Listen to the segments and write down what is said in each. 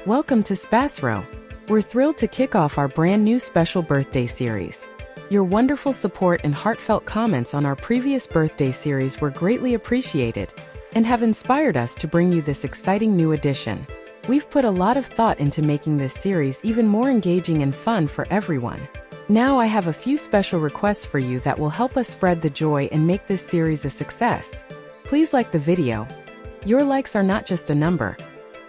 Welcome to SPASRO. We're thrilled to kick off our brand new special birthday series. Your wonderful support and heartfelt comments on our previous birthday series were greatly appreciated and have inspired us to bring you this exciting new edition. We've put a lot of thought into making this series even more engaging and fun for everyone. Now I have a few special requests for you that will help us spread the joy and make this series a success. Please like the video. Your likes are not just a number.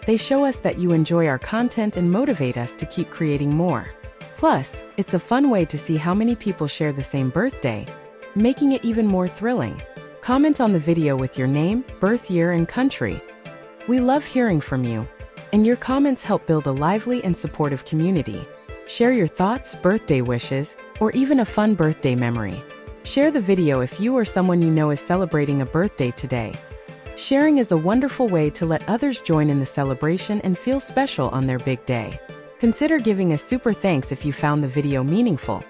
They show us that you enjoy our content and motivate us to keep creating more. Plus, it's a fun way to see how many people share the same birthday, making it even more thrilling. Comment on the video with your name, birth year, and country. We love hearing from you, and your comments help build a lively and supportive community. Share your thoughts, birthday wishes, or even a fun birthday memory. Share the video if you or someone you know is celebrating a birthday today. Sharing is a wonderful way to let others join in the celebration and feel special on their big day. Consider giving a super thanks if you found the video meaningful.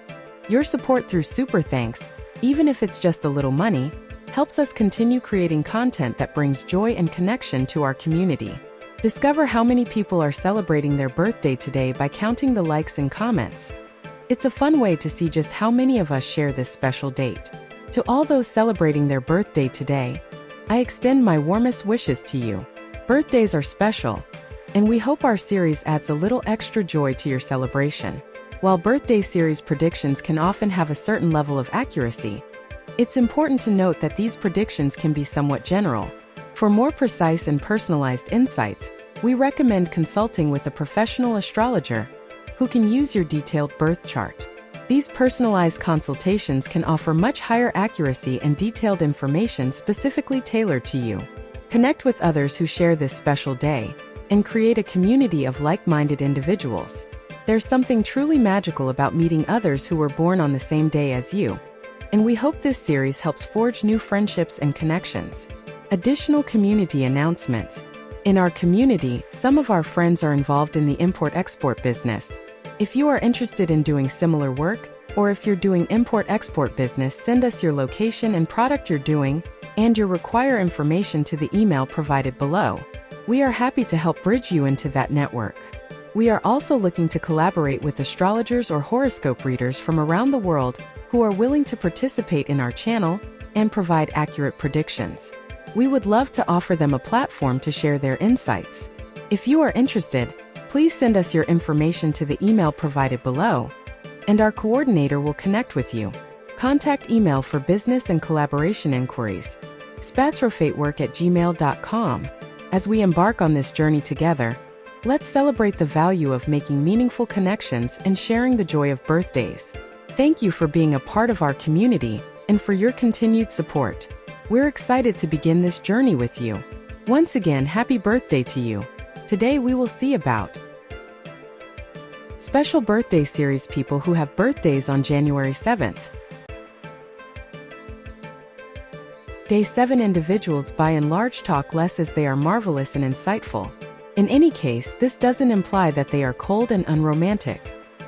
Your support through super thanks, even if it's just a little money, helps us continue creating content that brings joy and connection to our community. Discover how many people are celebrating their birthday today by counting the likes and comments. It's a fun way to see just how many of us share this special date. To all those celebrating their birthday today, I extend my warmest wishes to you. Birthdays are special, and we hope our series adds a little extra joy to your celebration. While birthday series predictions can often have a certain level of accuracy, it's important to note that these predictions can be somewhat general. For more precise and personalized insights, we recommend consulting with a professional astrologer who can use your detailed birth chart. These personalized consultations can offer much higher accuracy and detailed information specifically tailored to you. Connect with others who share this special day and create a community of like-minded individuals. There's something truly magical about meeting others who were born on the same day as you, and we hope this series helps forge new friendships and connections. Additional community announcements. In our community, some of our friends are involved in the import-export business. If you are interested in doing similar work, or if you're doing import-export business, send us your location and product you're doing, and your require information to the email provided below. We are happy to help bridge you into that network. We are also looking to collaborate with astrologers or horoscope readers from around the world who are willing to participate in our channel and provide accurate predictions. We would love to offer them a platform to share their insights. If you are interested, please send us your information to the email provided below, and our coordinator will connect with you. Contact email for business and collaboration inquiries. spasrofatework@gmail.com. As we embark on this journey together, let's celebrate the value of making meaningful connections and sharing the joy of birthdays. Thank you for being a part of our community and for your continued support. We're excited to begin this journey with you. Once again, happy birthday to you. Today we will see about special birthday series people who have birthdays on January 7th. Day 7 individuals by and large talk less as they are marvelous and insightful. In any case, this doesn't imply that they are cold and unromantic.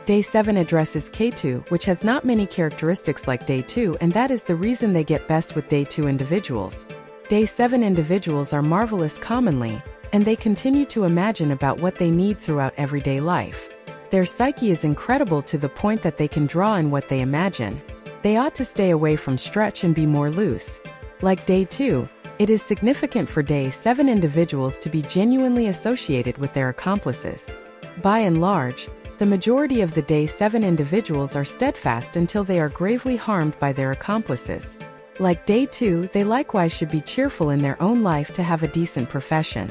Day 7 addresses K2, which has not many characteristics like Day 2, and that is the reason they get best with Day 2 individuals. Day 7 individuals are marvelous commonly, and they continue to imagine about what they need throughout everyday life. Their psyche is incredible to the point that they can draw in what they imagine. They ought to stay away from stretch and be more loose. Like Day 2, it is significant for Day 7 individuals to be genuinely associated with their accomplices. By and large, the majority of the Day 7 individuals are steadfast until they are gravely harmed by their accomplices. Like Day 2, they likewise should be cheerful in their own life to have a decent profession.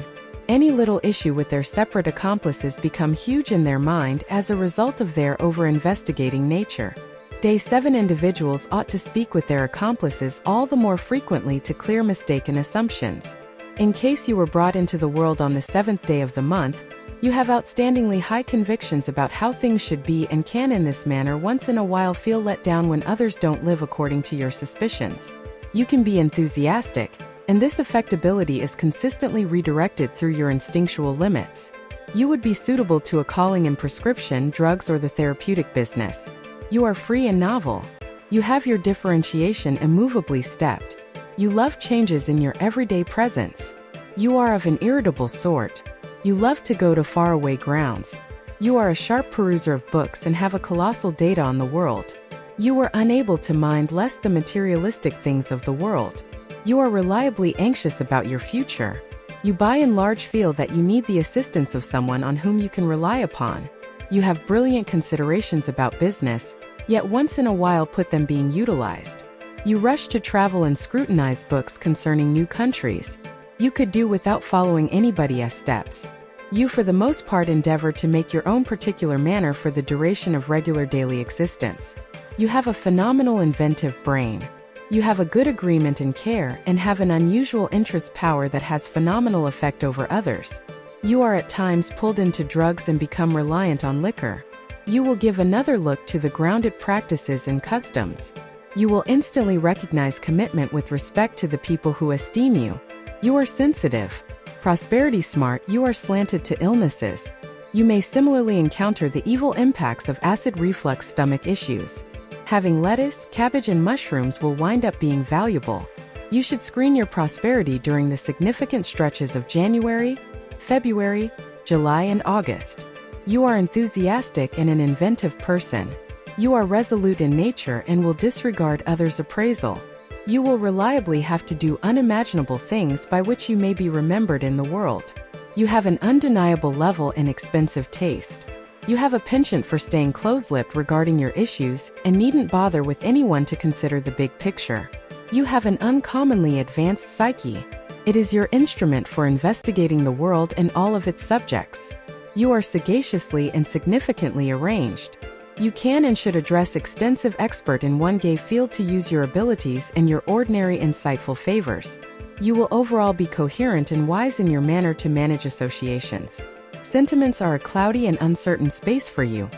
Any little issue with their separate accomplices become huge in their mind as a result of their over-investigating nature. Day 7 individuals ought to speak with their accomplices all the more frequently to clear mistaken assumptions. In case you were brought into the world on the 7th day of the month, you have outstandingly high convictions about how things should be and can in this manner once in a while feel let down when others don't live according to your suspicions. You can be enthusiastic, and this affectability is consistently redirected through your instinctual limits. You would be suitable to a calling in prescription, drugs, or the therapeutic business. You are free and novel. You have your differentiation immovably stepped. You love changes in your everyday presence. You are of an irritable sort. You love to go to faraway grounds. You are a sharp peruser of books and have a colossal data on the world. You are unable to mind less the materialistic things of the world. You are reliably anxious about your future. You by and large feel that you need the assistance of someone on whom you can rely upon. You have brilliant considerations about business, yet once in a while put them being utilized. You rush to travel and scrutinize books concerning new countries. You could do without following anybody's steps. You for the most part endeavor to make your own particular manner for the duration of regular daily existence. You have a phenomenal inventive brain. You have a good agreement and care and have an unusual interest power that has phenomenal effect over others. You are at times pulled into drugs and become reliant on liquor. You will give another look to the grounded practices and customs. You will instantly recognize commitment with respect to the people who esteem you. You are sensitive. Prosperity smart, you are slanted to illnesses. You may similarly encounter the evil impacts of acid reflux stomach issues. Having lettuce, cabbage and mushrooms will wind up being valuable. You should screen your prosperity during the significant stretches of January, February, July and August. You are enthusiastic and an inventive person. You are resolute in nature and will disregard others' appraisal. You will reliably have to do unimaginable things by which you may be remembered in the world. You have an undeniable level and expensive taste. You have a penchant for staying close-lipped regarding your issues and needn't bother with anyone to consider the big picture. You have an uncommonly advanced psyche. It is your instrument for investigating the world and all of its subjects. You are sagaciously and significantly arranged. You can and should address extensive expert in one gay field to use your abilities and your ordinary insightful favors. You will overall be coherent and wise in your manner to manage associations. Sentiments are a cloudy and uncertain space for you,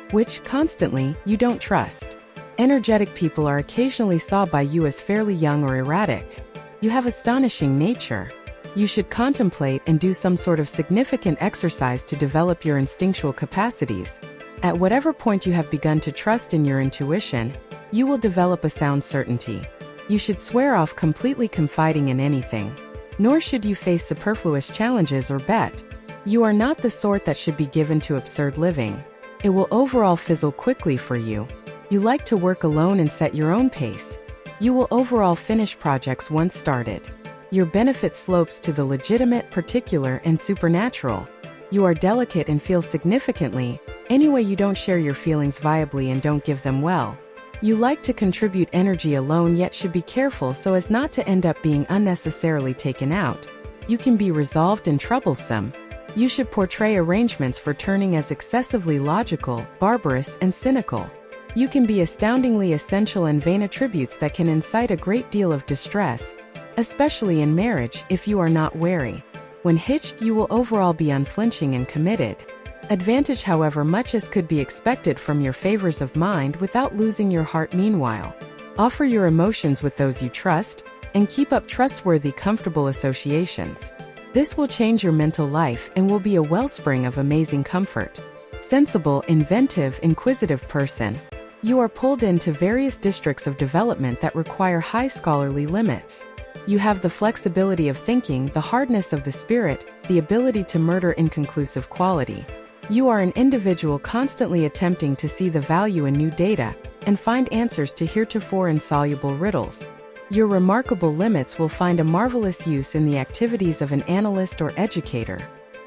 which, constantly, you don't trust. Energetic people are occasionally saw by you as fairly young or erratic. You have astonishing nature. You should contemplate and do some sort of significant exercise to develop your instinctual capacities. At whatever point you have begun to trust in your intuition, you will develop a sound certainty. You should swear off completely confiding in anything. Nor should you face superfluous challenges or bet. You are not the sort that should be given to absurd living. It will overall fizzle quickly for you. You like to work alone and set your own pace. You will overall finish projects once started. Your benefit slopes to the legitimate, particular, and supernatural. You are delicate and feel significantly. Anyway, you don't share your feelings viably and don't give them well. You like to contribute energy alone yet should be careful so as not to end up being unnecessarily taken out. You can be resolved and troublesome. You should portray arrangements for turning as excessively logical, barbarous, and cynical. You can be astoundingly essential and vain attributes that can incite a great deal of distress, especially in marriage if you are not wary. When hitched, you will overall be unflinching and committed. Advantage, however, much as could be expected from your favors of mind without losing your heart meanwhile. Offer your emotions with those you trust, and keep up trustworthy, comfortable associations. This will change your mental life and will be a wellspring of amazing comfort. Sensible, inventive, inquisitive person. You are pulled into various districts of development that require high scholarly limits. You have the flexibility of thinking, the hardness of the spirit, the ability to murder inconclusive quality. You are an individual constantly attempting to see the value in new data and find answers to heretofore insoluble riddles. Your remarkable limits will find a marvelous use in the activities of an analyst or educator.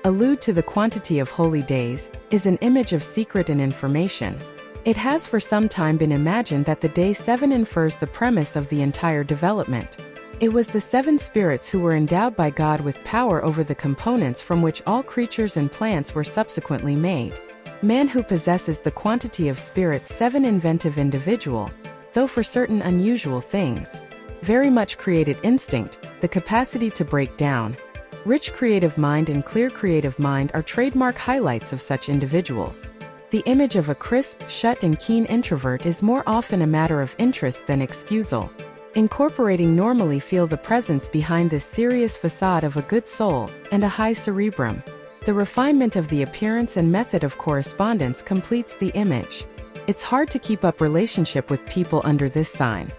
Allude to the quantity of holy days is an image of secret and information. It has for some time been imagined that the day 7 infers the premise of the entire development. It was the 7 spirits who were endowed by God with power over the components from which all creatures and plants were subsequently made. Man who possesses the quantity of spirits 7 inventive individual, though for certain unusual things. Very much created instinct, the capacity to break down. Rich creative mind and clear creative mind are trademark highlights of such individuals. The image of a crisp, shut and keen introvert is more often a matter of interest than excusal. Incorporating normally feel the presence behind this serious facade of a good soul and a high cerebrum. The refinement of the appearance and method of correspondence completes the image. It's hard to keep up relationship with people under this sign,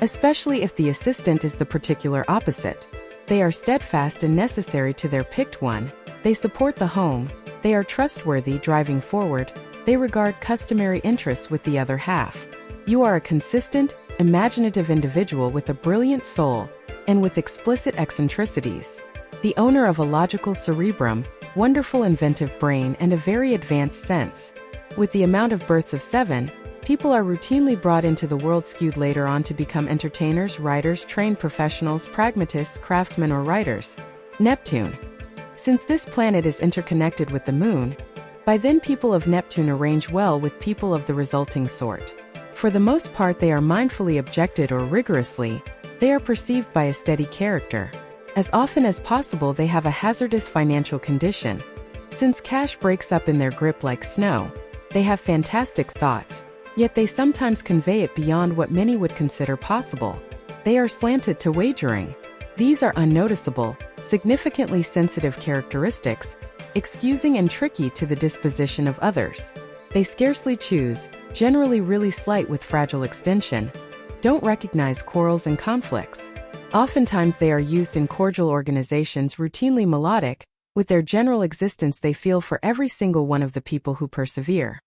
especially if the assistant is the particular opposite. They are steadfast and necessary to their picked one. They support the home, they are trustworthy driving forward, they regard customary interests with the other half. You are a consistent, imaginative individual with a brilliant soul, and with explicit eccentricities. The owner of a logical cerebrum, wonderful inventive brain and a very advanced sense. With the amount of births of 7, people are routinely brought into the world skewed later on to become entertainers, writers, trained professionals, pragmatists, craftsmen or writers. Neptune. Since this planet is interconnected with the Moon, by then people of Neptune arrange well with people of the resulting sort. For the most part they are mindfully objected or rigorously, they are perceived by a steady character. As often as possible they have a hazardous financial condition. Since cash breaks up in their grip like snow, they have fantastic thoughts, yet they sometimes convey it beyond what many would consider possible. They are slanted to wagering. These are unnoticeable, significantly sensitive characteristics, excusing and tricky to the disposition of others. They scarcely choose, generally really slight with fragile extension, don't recognize quarrels and conflicts. Oftentimes they are used in cordial organizations routinely melodic, with their general existence they feel for every single one of the people who persevere.